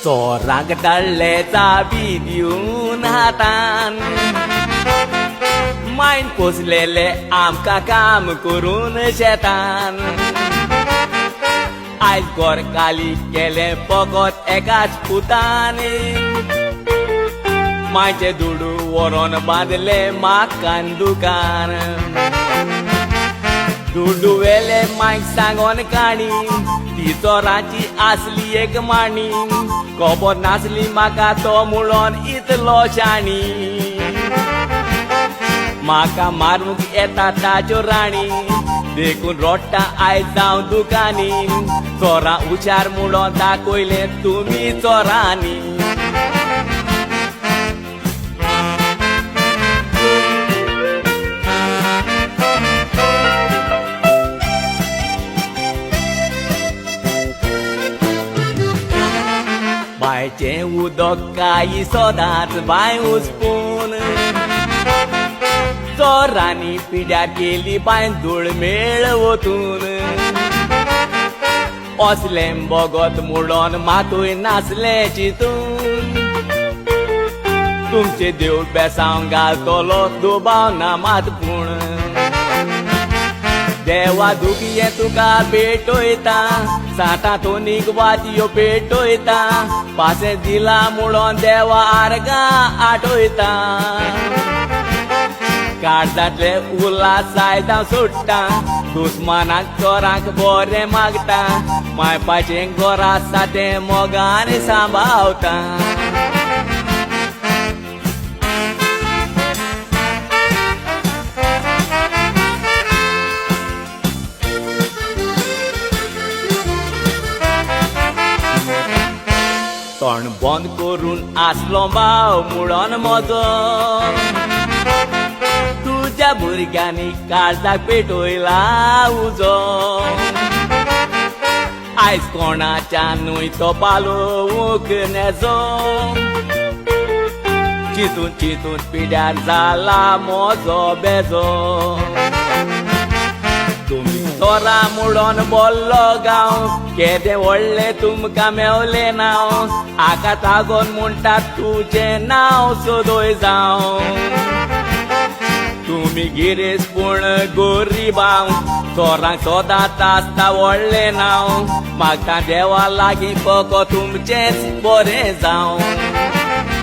चोरांक धाडले चाबी दिवन हातान मायन पोसलेले आमकां काम करून शेतान आयज गोर काली केले फकत एकाच पुतान मायचे दुडू व्हरोन बांदले माकान दुकान दुडू वेले मायक सांगोन काणी ती चोराची आसली एक माणी खबर नासली म्हाका तो मुळोन इतलो शाणी म्हाका मारूंक येता ताच्यो राणी देखून रोडटा आयज जावं दुकानी चोरां हुशार म्हणून दाखयले तुमी चोरांनी बांयचें उदक कांय सदांच बांय हुस्पून चोरांनी पिड्यार केली बांय धुळमेळ वतून असलें बगत म्हणून मातूय नासलें चिंतून तुमचे देव बेसांव घालतलो दुबाव ना मात पूण देवा दुखये तुका पेटयता साठां तोनीक वातयो पेटयता पासे दिला म्हणून देवा आर्गां आटयता काळजांतले उल्हास सायदां सोडटा दुस्मानाक चोरांक बरें मागता मायपाचें घर आसा तें मोगान सांबाळटा तोंड बंद करून आसलो भाव म्हणून म्हजो तुज्या भुरग्यांनी काळजाक पेटयला उजो आयज कोणाच्यानूय तो पालोवंक नेजो चिंतून चिंतून पिड्यार जाला म्हजो बेजो तुमी चोरां म्हणून बोल्लो गांव केदें व्हडलें तुमकां मेवलें नांव हाका लागून म्हणटात तुजें नांव सोदोय जावं तुमी गिरेस पूण गोरिबांव चोरांक सोदांच आसता व्हडलें नांव मागता देवा लागीं फकत तुमचेंच बरें जावं